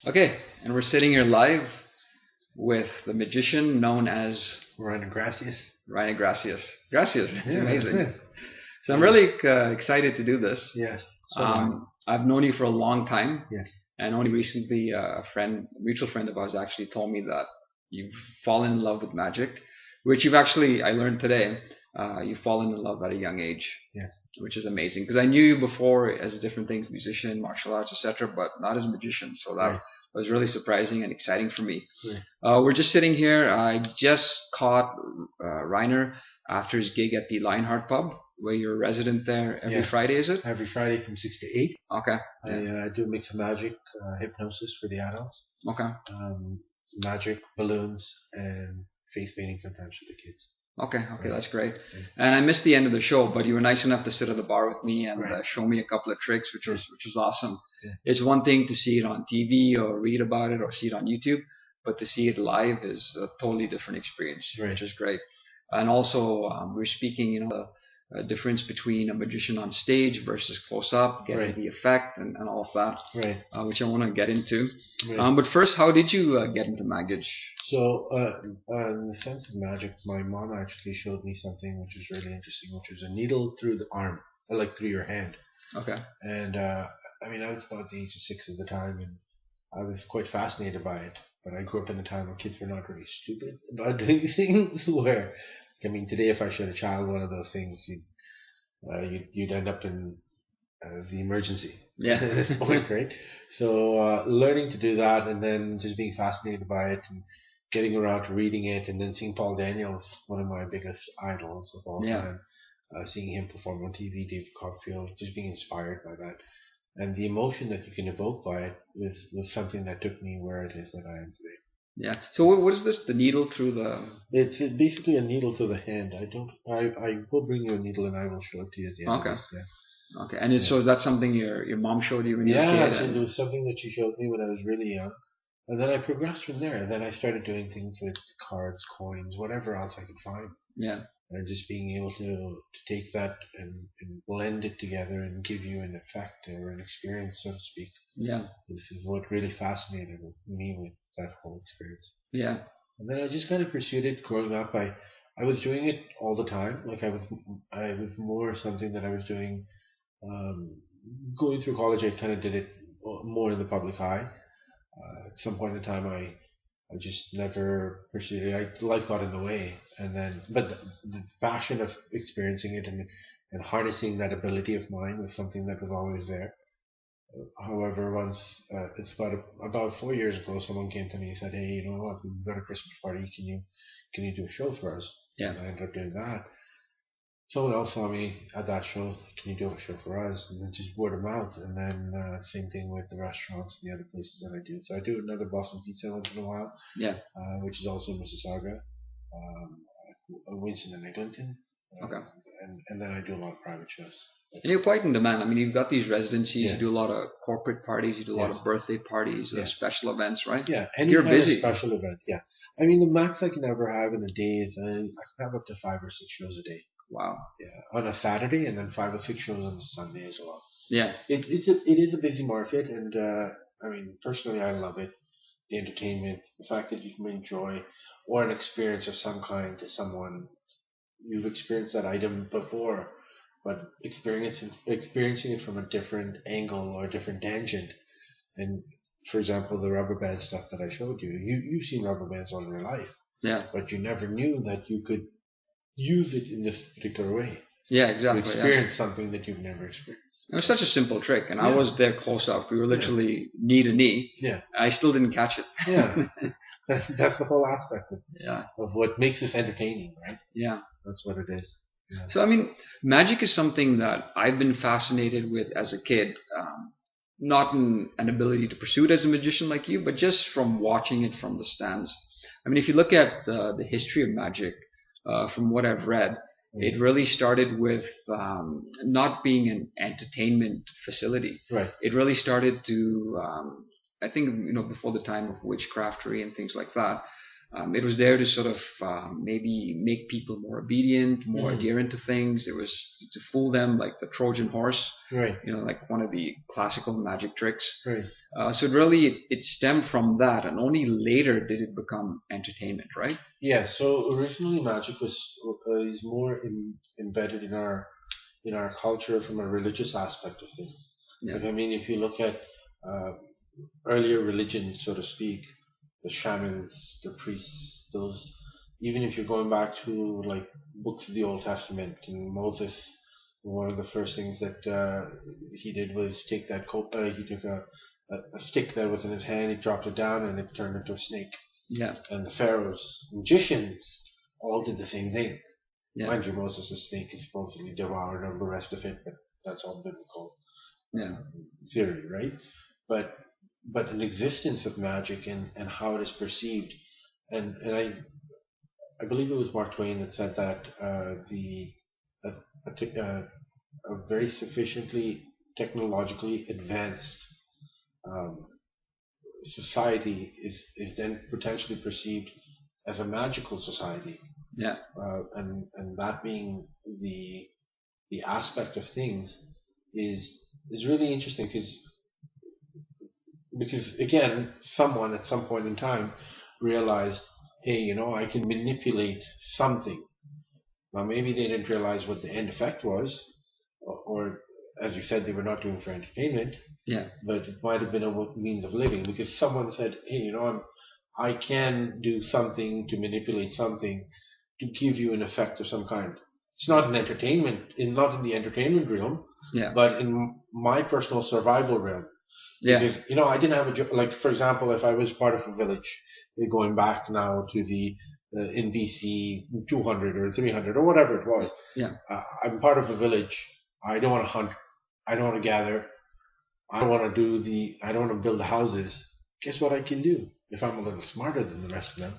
Okay, and we're sitting here live with the magician known as Riener Gracias. Riener Gracias. Gracias, it's Yeah, that's amazing. it. So I'm really excited to do this. Yes. So am I've known you for a long time, Yes. and only recently a mutual friend of ours, actually told me that you've fallen in love with magic, which you've actually, I learned today, you've fallen in love at a young age, Yes. which is amazing. Because I knew you before as different things, musician, martial arts, etc., but not as a magician. So that Right. was really surprising and exciting for me. Right. We're just sitting here. I just caught Reiner after his gig at the Lionheart Pub, where you're a resident there every Yeah. Friday, is it? Every Friday from 6 to 8, Okay. I do a mix of magic, hypnosis for the adults, Okay. magic, balloons, and face painting sometimes for the kids. Okay, Right. that's great. Yeah. And I missed the end of the show, but you were nice enough to sit at the bar with me and Right. show me a couple of tricks, which was awesome. Yeah. It's one thing to see it on TV or read about it or see it on YouTube, but to see it live is a totally different experience, Right. which is great. And also, we're speaking, the difference between a magician on stage versus close up, getting Right. the effect and all of that, Right. which I want to get into. Right. But first, how did you get into magic? So, in the sense of magic, my mom actually showed me something which was really interesting, which was a needle through the arm, like through your hand. Okay. And I mean, I was about the age of 6 at the time, and I was quite fascinated by it. But I grew up in a time where kids were not really stupid about doing things. Where, I mean, today if I showed a child one of those things, you'd end up in the emergency. Yeah. At this point, right? So learning to do that, and then just being fascinated by it, and getting around to reading it, and then seeing Paul Daniels, one of my biggest idols of all time, seeing him perform on TV, David Copperfield, just being inspired by that. And the emotion that you can evoke by it was something that took me where it is that I am today. Yeah. So what is this? The needle through the? It's basically a needle through the hand. I will bring you a needle and I will show it to you at the end. Okay. Of this. Yeah. Okay. And so is that something your mom showed you when you were a kid? Yeah, it was something that she showed me when I was really young. And then I progressed from there. And then I started doing things with cards, coins, whatever else I could find. Yeah. And just being able to take that and blend it together and give you an effect or an experience, so to speak. Yeah. This is what really fascinated me with that whole experience. Yeah. And then I just kind of pursued it growing up. I was doing it all the time. Like I was more something that I was doing. Going through college, I kind of did it more in the public eye. At some point in time, I just never pursued it. Life got in the way, and then but the passion of experiencing it and harnessing that ability of mine was something that was always there. However, once it's about 4 years ago, someone came to me and said, "Hey, you know what? We've got a Christmas party. Can you do a show for us?" Yeah. And I ended up doing that. Someone else saw me at that show. Can you do a show for us? And then just word of mouth. And then same thing with the restaurants and the other places that I do. So I do another Boston Pizza once in a while. Yeah. Which is also in Mississauga, Winston and Eglinton. Okay. And then I do a lot of private shows. And you're quite in demand. I mean, you've got these residencies. Yes. You do a lot of corporate parties. You do a lot Yes. of birthday parties, Yes. special events, right? Yeah, any You're kind busy. of special event. Yeah, I mean the max I can ever have in a day is I can have up to 5 or 6 shows a day. Wow. Yeah, on a Saturday, and then 5 or 6 shows on a Sunday as well. Yeah. It is a busy market, and I mean personally I love it. The entertainment, the fact that you can bring joy or an experience of some kind to someone. You've experienced that item before, but experiencing it from a different angle or a different tangent. And for example, the rubber band stuff that I showed you've seen rubber bands all your life, Yeah. but you never knew that you could use it in this particular way Yeah. to Exactly. experience something that you've never experienced. It was such a simple trick, and I Yeah. was there close up. We were literally knee to knee. Yeah, I still didn't catch it. yeah. That's the whole aspect Yeah. of what makes this entertaining, right? Yeah. That's what it is. Yeah. So, I mean, magic is something that I've been fascinated with as a kid. Not in an ability to pursue it as a magician like you, but just from watching it from the stands. I mean, if you look at the history of magic, from what I've read, it really started with not being an entertainment facility. Right. It really started to, I think, before the time of witchcraftery and things like that. It was there to sort of maybe make people more obedient, more adherent to things. It was to fool them, like the Trojan horse, Right. like one of the classical magic tricks. Right. So it stemmed from that, and only later did it become entertainment, right? Yeah. So originally, magic is more embedded in our culture from a religious aspect of things. Yeah. Like, I mean, if you look at earlier religions, so to speak, the shamans, the priests, those, even if you're going back to like books of the Old Testament, and Moses, one of the first things that he did was take that he took a stick that was in his hand, he dropped it down, and it turned into a snake. Yeah. And the pharaohs, magicians, all did the same thing. Yeah. Mind you, Moses' snake is supposedly devoured all the rest of it, but that's all biblical theory, right? But an existence of magic and how it is perceived, and I believe it was Mark Twain that said that a very sufficiently technologically advanced society is then potentially perceived as a magical society. Yeah. And that being the aspect of things is really interesting because again, someone at some point in time realized, hey, I can manipulate something. Now maybe they didn't realize what the end effect was, or as you said, they were not doing it for entertainment. Yeah. But it might have been a means of living because someone said, hey, I can do something to manipulate something to give you an effect of some kind. It's not an entertainment, not in the entertainment realm, but in my personal survival realm. Yeah. Because, I didn't have a job. Like, for example, if I was part of a village, going back now to the in BC 200 or 300 or whatever it was. Yeah. I'm part of a village. I don't want to hunt. I don't want to gather. I don't want to build the houses. Guess what I can do? If I'm a little smarter than the rest of them,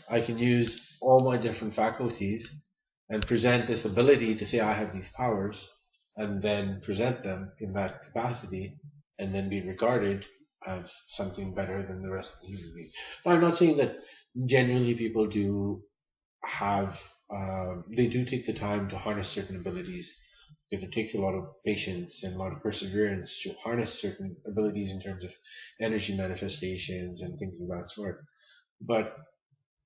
I can use all my different faculties and present this ability to say I have these powers, and then present them in that capacity, and then be regarded as something better than the rest of the human beings. Now, I'm not saying that genuinely people do have, they do take the time to harness certain abilities, because it takes a lot of patience and a lot of perseverance to harness certain abilities in terms of energy manifestations and things of that sort. But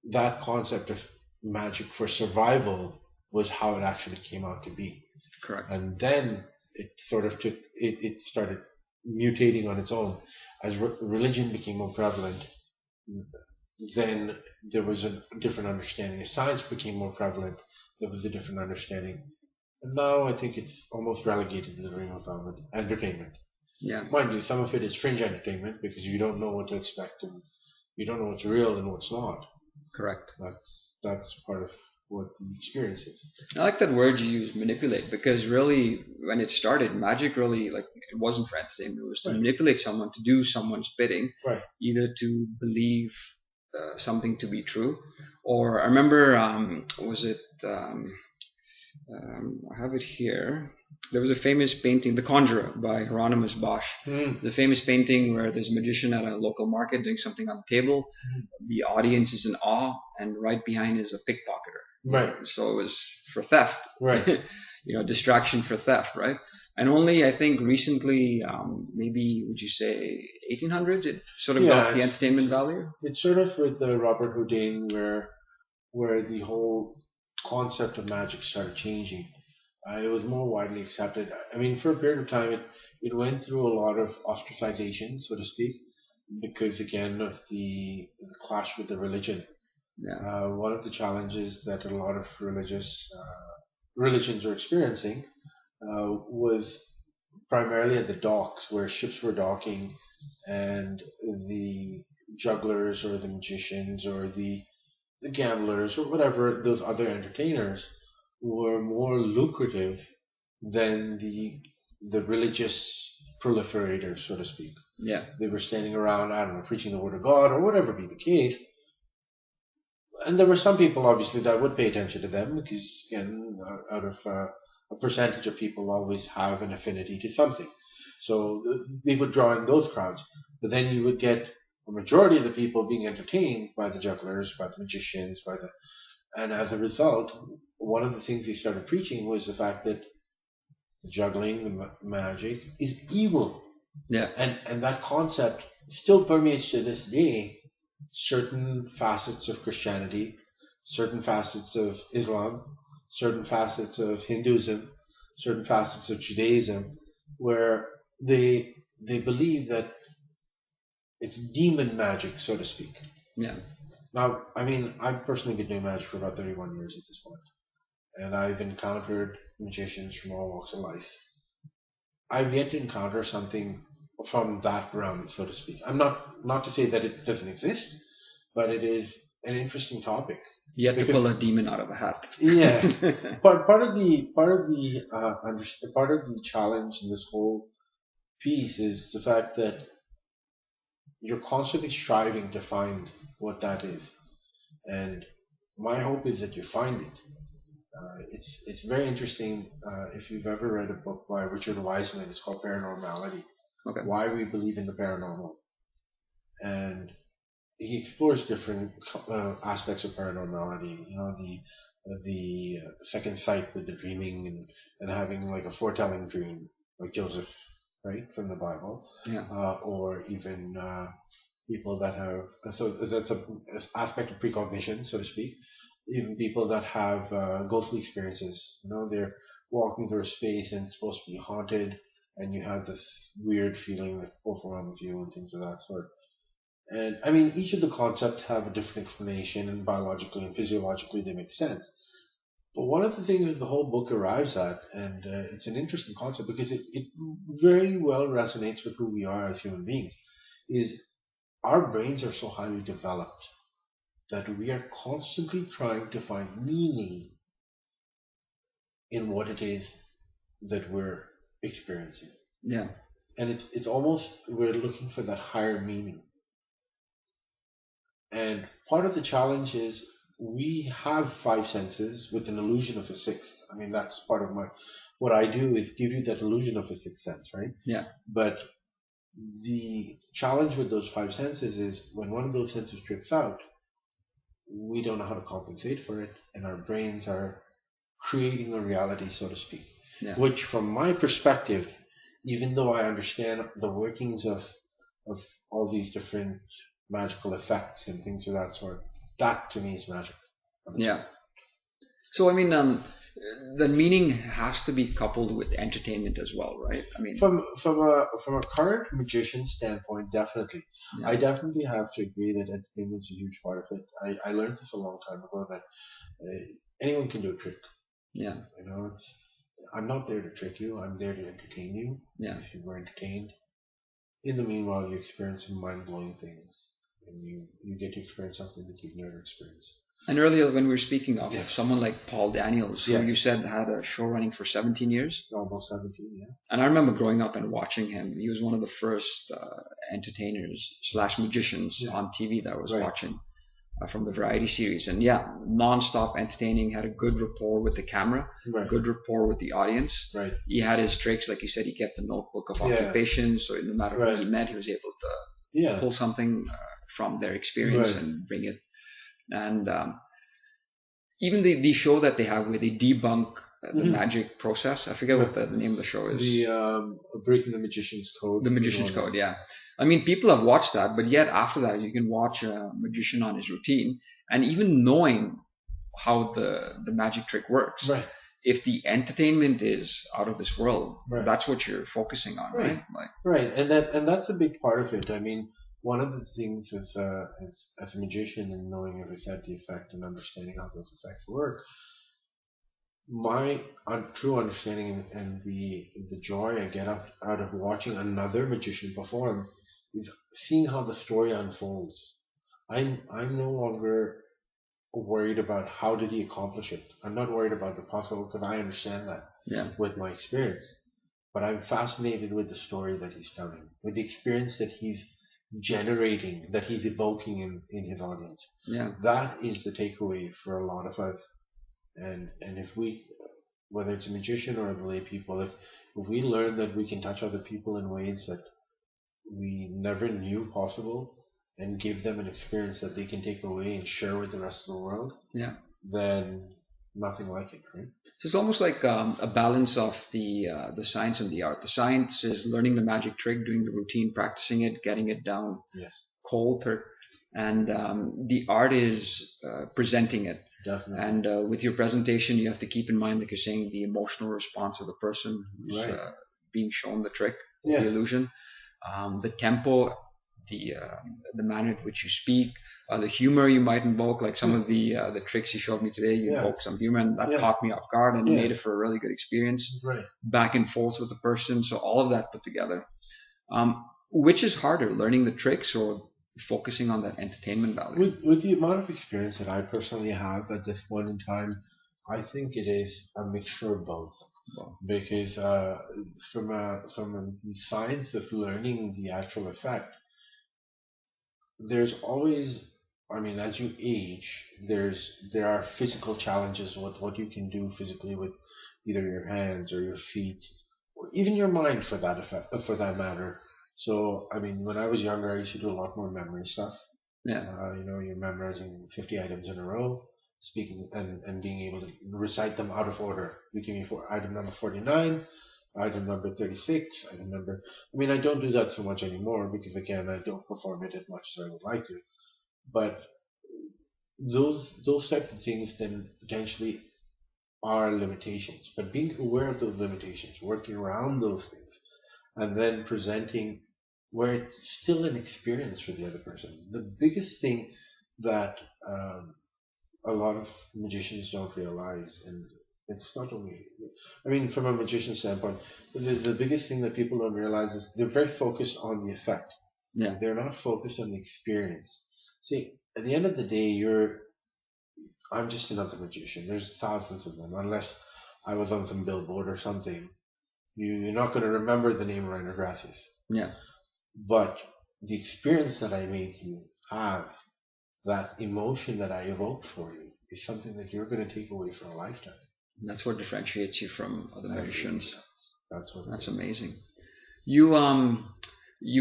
that concept of magic for survival was how it actually came out to be. Correct. And then it sort of it started mutating on its own as religion became more prevalent. Then there was a different understanding. As science became more prevalent, there was a different understanding. And now I think it's almost relegated to the realm of entertainment. Yeah. Mind you, some of it is fringe entertainment because you don't know what to expect and you don't know what's real and what's not. Correct. That's part of what the experience is. I like that word you use, manipulate, because really when it started, magic really, like, it wasn't for entertainment. It was to manipulate someone, to do someone's bidding, either to believe something to be true, or I remember, was it, I have it here. There was a famous painting, The Conjurer by Hieronymus Bosch. The famous painting where there's a magician at a local market doing something on the table. The audience is in awe, and right behind is a pickpocketer. Right. So it was for theft. Right. Distraction for theft, right? And only I think recently, maybe would you say 1800s, it sort of got the entertainment value. It's sort of with Robert Houdin where the whole concept of magic started changing. It was more widely accepted. I mean, for a period of time, it went through a lot of ostracization, so to speak, because again of the clash with the religion. Yeah. One of the challenges that a lot of religions are experiencing was primarily at the docks where ships were docking, and the jugglers or the magicians or the gamblers or whatever, those other entertainers were more lucrative than the religious proliferators, so to speak. Yeah. They were standing around, I don't know, preaching the word of God or whatever be the case. And there were some people, obviously, that would pay attention to them because, again, out of a percentage of people always have an affinity to something. So they would draw in those crowds. But then you would get a majority of the people being entertained by the jugglers, by the magicians, and as a result, one of the things he started preaching was the fact that the juggling, the magic, is evil. Yeah. And that concept still permeates to this day certain facets of Christianity, certain facets of Islam, certain facets of Hinduism, certain facets of Judaism, where they believe that it's demon magic, so to speak. Yeah. Now, I mean, I've personally been doing magic for about 31 years at this point, and I've encountered magicians from all walks of life. I've yet to encounter something from that realm, so to speak. I'm not to say that it doesn't exist, but it is an interesting topic. You have to pull a demon out of a hat. Yeah, part of the challenge in this whole piece is the fact that you're constantly striving to find what that is, and my hope is that you find it. It's very interesting. If you've ever read a book by Richard Wiseman, it's called Paranormality. Okay. Why we believe in the paranormal, and he explores different aspects of paranormality. You know, the second sight with the dreaming and having like a foretelling dream, like Joseph, right, from the Bible. Yeah. Or even people that have, so that's an aspect of precognition, so to speak. Even people that have ghostly experiences. You know, they're walking through a space and it's supposed to be haunted, and you have this weird feeling that overwhelms you and things of that sort. And I mean, each of the concepts have a different explanation, and biologically and physiologically they make sense. But one of the things the whole book arrives at, and it's an interesting concept because it very well resonates with who we are as human beings, is our brains are so highly developed that we are constantly trying to find meaning in what it is that we're experiencing. Yeah. And it's almost, we're looking for that higher meaning. And part of the challenge is we have five senses with an illusion of a sixth. I mean, that's part of what I do is give you that illusion of a sixth sense, right? Yeah. But the challenge with those five senses is when one of those senses trips out, we don't know how to compensate for it, and our brains are creating a reality, so to speak. Yeah. Which, from my perspective, even though I understand the workings of all these different magical effects and things of that sort, that to me is magic. Yeah. So I mean, the meaning has to be coupled with entertainment as well, right? I mean, from a current magician standpoint, definitely. Yeah. I definitely have to agree that entertainment's a huge part of it. I learned this a long time ago that anyone can do a trick. Yeah. You know, I'm not there to trick you. I'm there to entertain you. Yeah. If you were entertained, in the meanwhile, you experience some mind-blowing things, and you get to experience something that you've never experienced. And earlier when we were speaking of Yes. someone like Paul Daniels, who Yes. you said had a show running for 17 years. Almost 17, yeah. And I remember growing up and watching him. He was one of the first entertainers / magicians Yeah. on TV that I was Right. watching from the variety series. And yeah, non-stop entertaining, had a good rapport with the camera, Right. good rapport with the audience. Right. He had his tricks, like you said, he kept a notebook of Yeah. occupations, so no matter Right. who he met, he was able to Yeah. pull something from their experience Right. and bring it. And even the show that they have where they debunk the magic process, I forget what the name of the show is. The Breaking the Magician's Code. The Magician's Code, yeah. I mean, people have watched that, but yet after that, you can watch a magician on his routine, and even knowing how the magic trick works. Right. If the entertainment is out of this world, Right. that's what you're focusing on, Right. right? Like, Right, and that's a big part of it. I mean, one of the things is, as a magician and knowing, as I said, the effect and understanding how those effects work, my true understanding and the joy I get out of watching another magician perform is seeing how the story unfolds. I'm no longer worried about how did he accomplish it. I'm not worried about the puzzle because I understand that yeah, with my experience. But I'm fascinated with the story that he's telling, with the experience that he's generating, that he's evoking in his audience. yeah, That is the takeaway for a lot of us. And if we, whether it's a magician or the lay people, if we learn that we can touch other people in ways that we never knew possible, and give them an experience that they can take away and share with the rest of the world, Yeah. then nothing like it, right? So it's almost like a balance of the science and the art. The science is learning the magic trick, doing the routine, practicing it, getting it down Yes, cold, and the art is presenting it. definitely. And with your presentation, you have to keep in mind, like you're saying, the emotional response of the person who's Right. being shown the trick, Yeah. the illusion, the tempo, the manner in which you speak, the humor you might invoke, like some of the tricks you showed me today. You Yeah. invoke some humor, and that Yeah. caught me off guard and Yeah. made it for a really good experience. Right. Back and forth with the person, so all of that put together. Which is harder, learning the tricks or focusing on that entertainment value? With the amount of experience that I personally have at this point in time, I think it is a mixture of both. Well, Because from the science of learning the actual effect, there's always, I mean, as you age, there are physical challenges with what you can do physically with either your hands or your feet, or even your mind for that effect, for that matter. So, I mean, when I was younger, I used to do a lot more memory stuff. yeah, You're memorizing 50 items in a row, speaking and being able to recite them out of order. You give me for item number 49, item number 36, item number. I mean, I don't do that so much anymore because, again, I don't perform it as much as I would like to. But those types of things then potentially are limitations. But being aware of those limitations, working around those things, and then presenting where it's still an experience for the other person. The biggest thing that a lot of magicians don't realize, and it's not only, I mean, from a magician standpoint, the biggest thing that people don't realize is they're very focused on the effect. yeah, They're not focused on the experience. See, at the end of the day, I'm just another magician. There's thousands of them. Unless I was on some billboard or something, you're not going to remember the name Riener Gracias. yeah. But the experience that I made you have, that emotion that I evoked for you, is something that you're going to take away for a lifetime. That's what differentiates you from other magicians. That's what. That's amazing. You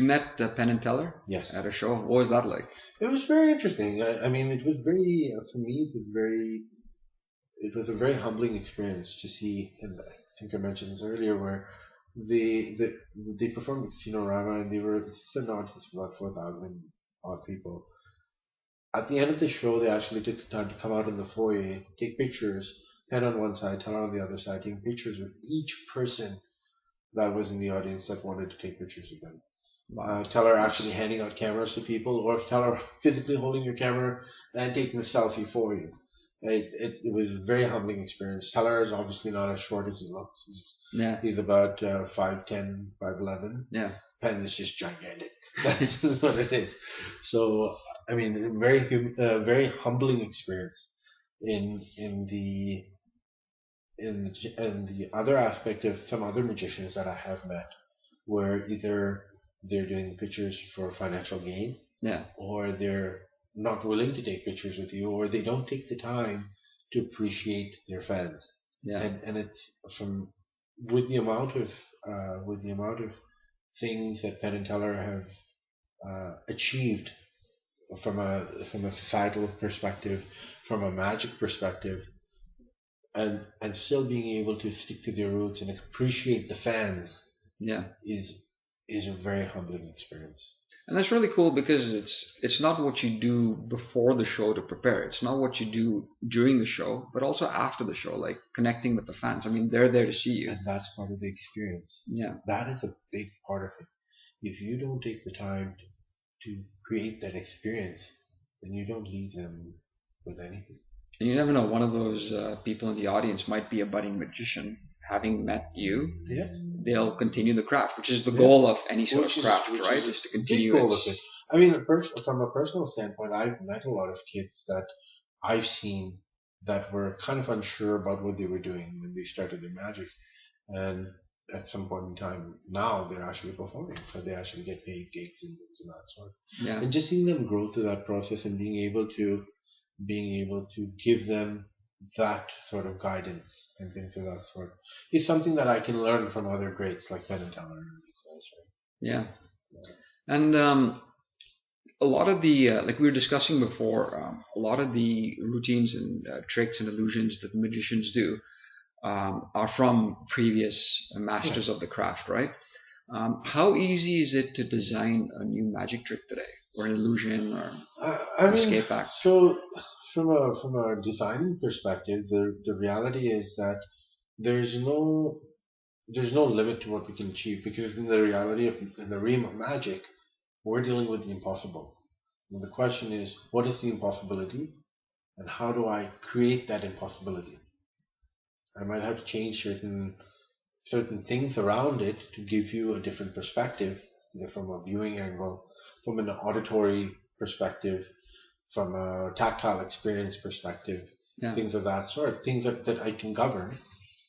met Penn and Teller? Yes. At a show. What was that like? It was very interesting. I mean, it was very, for me, it was a very humbling experience to see, and I think I mentioned this earlier, where they performed at Casino Rama, and it's an audience of about 4,000 odd people. At the end of the show, they actually took the time to come out in the foyer, take pictures, Pen on one side, Teller on the other side, taking pictures with each person that was in the audience that wanted to take pictures with them. Teller actually handing out cameras to people, or Teller physically holding your camera and taking the selfie for you. It was a very humbling experience. Teller is obviously not as short as he looks. He's about 5'10", 5'11". Yeah. Penn is just gigantic. That's what it is. So, I mean, very humbling experience. In the other aspect of some other magicians that I have met, where either they're doing pictures for financial gain, yeah, or they're not willing to take pictures with you, or they don't take the time to appreciate their fans. Yeah. And it's with the amount of things that Penn and Teller have achieved from a societal perspective, from a magic perspective, and still being able to stick to their roots and appreciate the fans, yeah, is a very humbling experience. And that's really cool because it's not what you do before the show to prepare. It's not what you do during the show, but also after the show, like connecting with the fans. I mean, they're there to see you. And that's part of the experience. Yeah. That is a big part of it. If you don't take the time to create that experience, then you don't leave them with anything. And you never know, one of those people in the audience might be a budding magician. Having met you, yes, they'll continue the craft, which is the goal of any sort of craft, right? Is to continue it. I mean, from a personal standpoint, I've met a lot of kids that I've seen that were kind of unsure about what they were doing when they started their magic, and at some point in time, now they're actually performing, so they actually get paid gigs and things of that sort. Yeah. And just seeing them grow through that process and being able to give them that sort of guidance and things of that sort is something that I can learn from other greats like Penn and Teller and these guys, right? Yeah. And a lot of the like we were discussing before, a lot of the routines and tricks and illusions that the magicians do are from previous masters of the craft, right? How easy is it to design a new magic trick today, or an illusion, or an escape act? So from a designing perspective, the reality is that there's no limit to what we can achieve, because in the reality of in the realm of magic, we're dealing with the impossible. And the question is, what is the impossibility, and how do I create that impossibility? I might have to change certain things around it to give you a different perspective, either from a viewing angle, from an auditory perspective, from a tactile experience perspective, things of that sort, things that I can govern,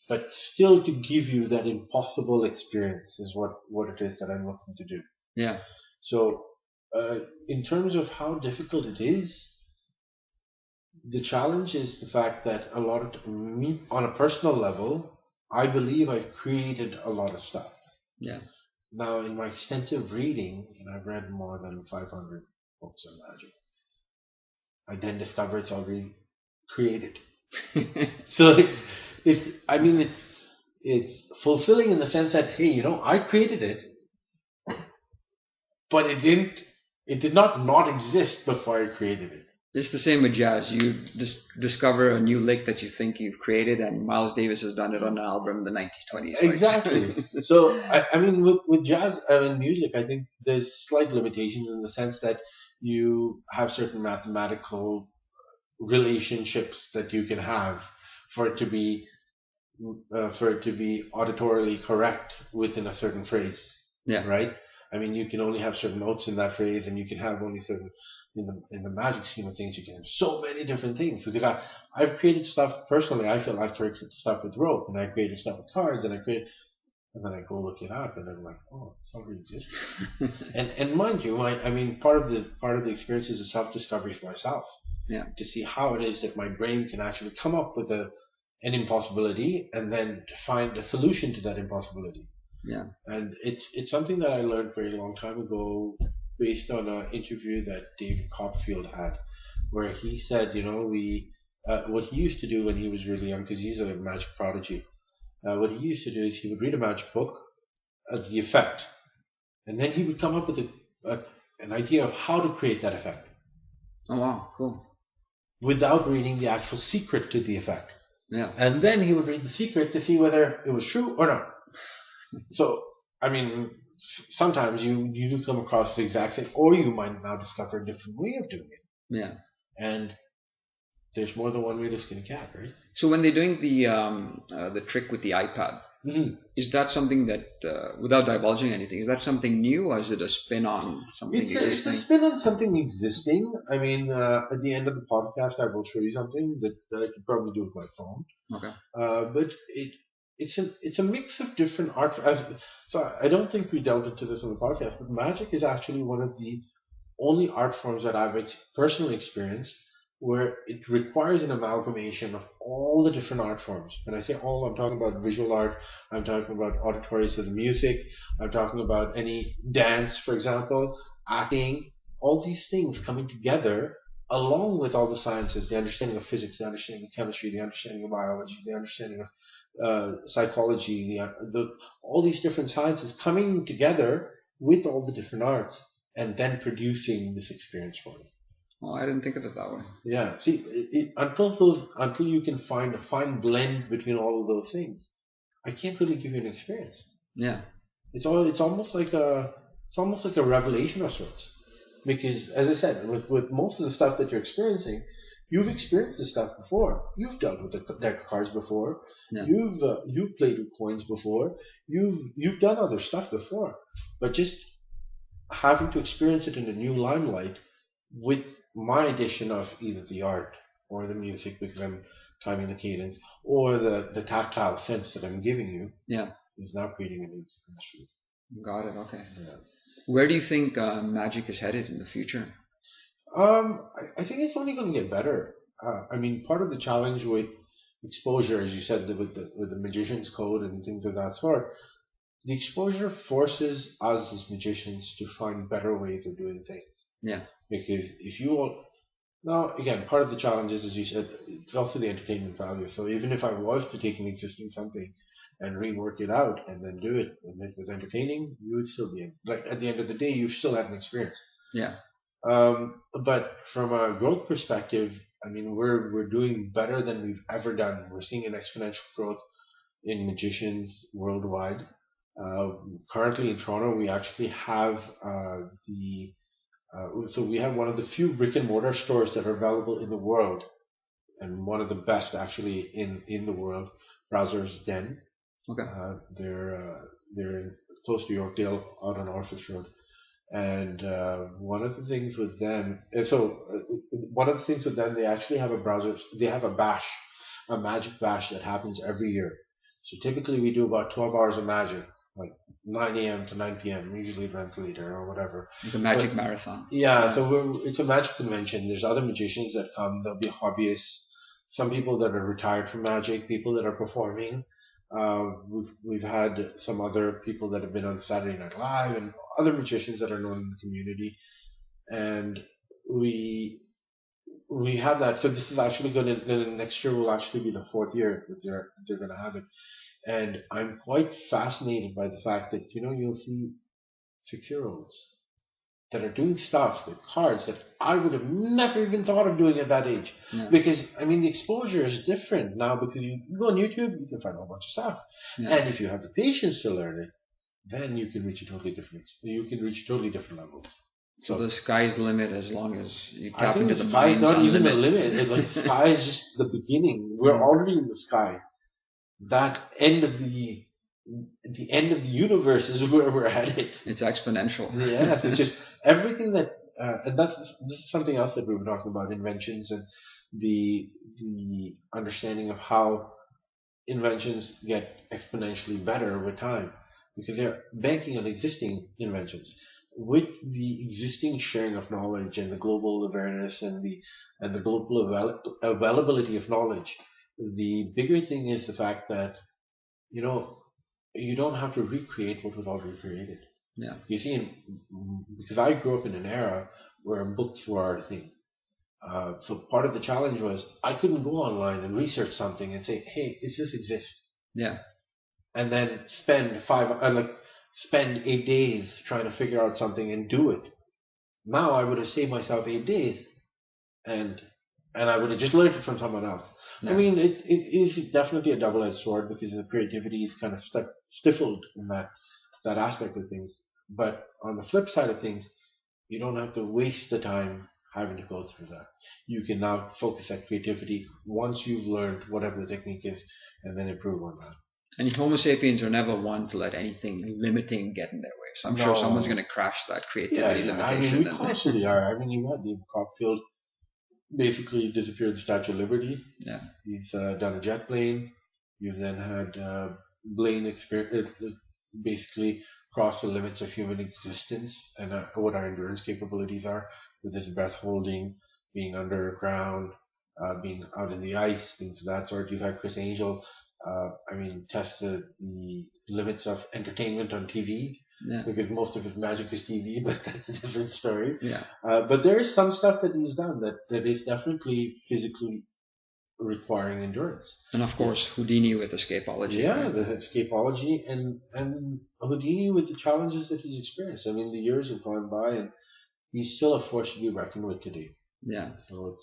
but still to give you that impossible experience is what it is that I'm looking to do. Yeah. So in terms of how difficult it is, the challenge is the fact that a lot of me, on a personal level, I believe I've created a lot of stuff. Yeah. Now, in my extensive reading, and I've read more than 500 books on magic, I then discover it's already created. So it's fulfilling in the sense that, hey, I created it, but it did not exist before I created it. It's the same with jazz. You discover a new lick that you think you've created, and Miles Davis has done it on an album in the 1920s. Right? Exactly. So, I mean, with jazz and music, I think there's slight limitations in the sense that you have certain mathematical relationships that you can have for it to be auditorily correct within a certain phrase. Yeah. Right. I mean, you can only have certain notes in that phrase, and you can have only certain in the magic scheme of things. You can have so many different things, because I've created stuff personally. I feel I've created stuff with rope, and I created stuff with cards, and then I go look it up, and I'm like, oh, it's already existing. and mind you, I mean, part of the experience is a self-discovery for myself. Yeah. To see how it is that my brain can actually come up with an impossibility, and then to find a solution to that impossibility. Yeah. And it's something that I learned very long time ago, based on an interview that David Copperfield had, where he said, what he used to do when he was really young, because he's a magic prodigy. What he used to do is he would read a magic book, the effect, and then he would come up with an idea of how to create that effect. Oh wow, cool. Without reading the actual secret to the effect. Yeah. And then he would read the secret to see whether it was true or not. So, I mean, sometimes you do come across the exact same, or you might now discover a different way of doing it. Yeah. And there's more than one way to skin a cat, right? So when they're doing the trick with the iPad, is that something that, without divulging anything, is that something new, or is it a spin on something existing? It's a spin on something existing. I mean, at the end of the podcast, I will show you something that I could probably do with my phone. Okay. But it's a mix of different art. So I don't think we delved into this on the podcast, but magic is actually one of the only art forms that I've personally experienced where it requires an amalgamation of all the different art forms. When I say all, I'm talking about visual art, I'm talking about auditory, so the music, I'm talking about any dance, for example, acting, all these things coming together along with all the sciences, the understanding of physics, the understanding of chemistry, the understanding of biology, the understanding of psychology, all these different sciences coming together with all the different arts and then producing this experience for you. Well, I didn't think of it that way. Yeah. See, until you can find a fine blend between all of those things, I can't really give you an experience. Yeah. It's almost like a revelation of sorts. Because, as I said, with most of the stuff that you're experiencing, you've experienced this stuff before. You've dealt with the deck of cards before. Yeah. You've played with coins before. You've done other stuff before. But just having to experience it in a new limelight with my addition of either the art or the music, because I'm timing the cadence, or the tactile sense that I'm giving you, is now creating a new experience. Got it. Okay. Yeah. Where do you think magic is headed in the future? I think it's only going to get better. I mean, part of the challenge with exposure, as you said, with the magician's code and things of that sort, the exposure forces us as magicians to find better ways of doing things. Yeah. Because if you all, now again, part of the challenge is, as you said, it's also the entertainment value. So even if I was to take an existing something and rework it out and then do it, and it was entertaining, you would still be like at the end of the day, you still had an experience. Yeah. But from a growth perspective, I mean, we're doing better than we've ever done. We're seeing an exponential growth in magicians worldwide. Currently in Toronto, we actually have the so we have one of the few brick and mortar stores that are available in the world, and one of the best actually in the world. Browser's Den. Okay. They're close to Yorkdale, out on Orpheus Road. And one of the things with them, one of the things with them, they actually have they have a bash, a magic bash that happens every year. So typically we do about 12 hours of magic, like 9 a.m. to 9 p.m. Usually it runs later or whatever. Like a magic marathon. Yeah, so it's a magic convention. There's other magicians that come. There'll be hobbyists, some people that are retired from magic, people that are performing. We've had some other people that have been on Saturday Night Live and other magicians that are known in the community, and we have that. So this is actually going to next year will actually be the fourth year that they're going to have it, and I'm quite fascinated by the fact that you'll see 6-year-olds that are doing stuff with cards that I would have never even thought of doing at that age. Yeah. Because, I mean, the exposure is different now because you go on YouTube, you can find a whole bunch of stuff. Yeah. And if you have the patience to learn it, then you can reach a totally different level. So the sky's the limit as long as you tap into the sky is not even the limit. It's like the sky is just the beginning. We're already in the sky. That end of the end of the universe is where we're headed. It's exponential. Yeah, it's just everything that, and this is something else that we were talking about, inventions and the understanding of how inventions get exponentially better with time, because they're banking on existing inventions. With the existing sharing of knowledge and the global awareness and the global availability of knowledge, the bigger thing is the fact that you don't have to recreate what was already created. Yeah. You see, because I grew up in an era where books were a thing. So part of the challenge was I couldn't go online and research something and say, "Hey, does this exist?" Yeah. And then spend 8 days trying to figure out something and do it. Now I would have saved myself 8 days, and I would have just learned it from someone else. Yeah. I mean, it is definitely a double-edged sword because the creativity is kind of stifled in that aspect of things. But on the flip side of things, you don't have to waste the time having to go through that. You can now focus that creativity once you've learned whatever the technique is, and then improve on that. And Homo sapiens are never one to let anything limiting get in their way. So I'm sure someone's going to crash that creativity limitation. I mean, we constantly are. I mean, you had David Copperfield basically disappeared the Statue of Liberty. Yeah. He's done a jet plane. You've then had Blaine basically cross the limits of human existence and what our endurance capabilities are, with his breath holding, being underground, being out in the ice, things of that sort. You've had Chris Angel, test the limits of entertainment on TV. Yeah. Because most of his magic is TV, but that's a different story. Yeah. But there is some stuff that he's done that is definitely physically requiring endurance. And of course, Houdini with escapology. Yeah, right? The escapology and Houdini with the challenges that he's experienced. I mean, the years have gone by, and he's still a force to be reckoned with today. Yeah. So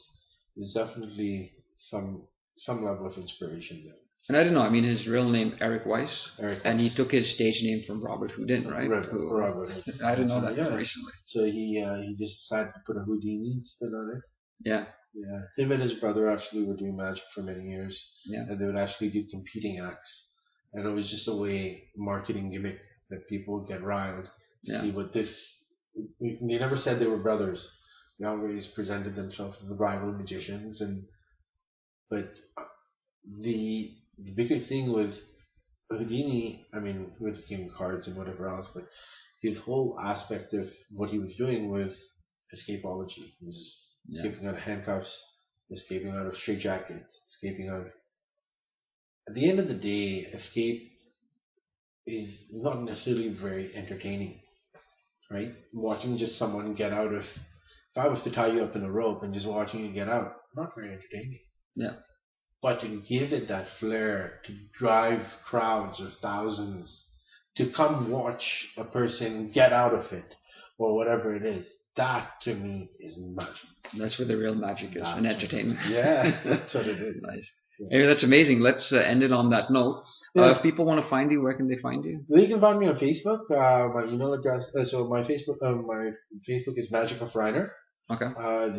there's definitely some level of inspiration there. And I don't know. I mean, his real name Eric Weiss, and he took his stage name from Robert Houdin, right? Robert. I didn't know that recently. So he just decided to put a Houdini spin on it. Yeah. Yeah. Him and his brother actually were doing magic for many years. Yeah. And they would actually do competing acts, and it was just a marketing gimmick that people would get riled to see what this. They never said they were brothers. They always presented themselves as rival magicians, but the bigger thing was Houdini. I mean, he was a king of cards and whatever else, but his whole aspect of what he was doing was escapology. He was escaping out of handcuffs, escaping out of straitjackets, escaping out of. At the end of the day, escape is not necessarily very entertaining, right? Watching just someone get out of, if I was to tie you up in a rope and just watching you get out, not very entertaining. Yeah. But to give it that flair, to drive crowds of thousands to come watch a person get out of it or whatever it is, that to me is magic. That's where the real magic is, and entertainment. Yeah, that's what it is. Nice. Yeah. Anyway, that's amazing. Let's end it on that note. Yeah. If people want to find you, where can they find you? They can find me on Facebook. My email address. So my Facebook is Magic of Riener. Okay.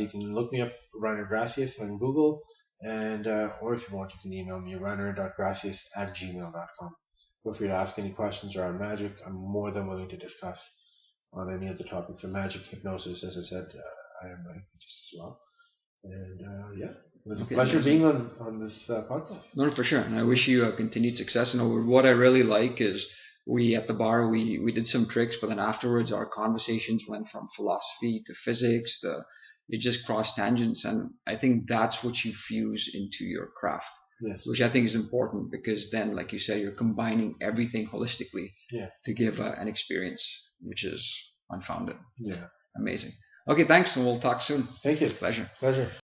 You can look me up, Riener Gracias, on Google, and or if you want, you can email me riener.gracias@gmail.com. Feel free to ask any questions around magic. I'm more than willing to discuss on any of the topics of magic, hypnosis. As I said, I am a hypnotist as well. And yeah, it was a pleasure being on this podcast. No, for sure. And I wish you continued success. And what I really like is we at the bar, we did some tricks, but then afterwards our conversations went from philosophy to physics it just crossed tangents. And I think that's what you fuse into your craft. Yes. Which I think is important, because then, like you said, you're combining everything holistically to give an experience which is unfounded. Yeah. Amazing. Okay, thanks, and we'll talk soon. Thank you. Pleasure. Pleasure.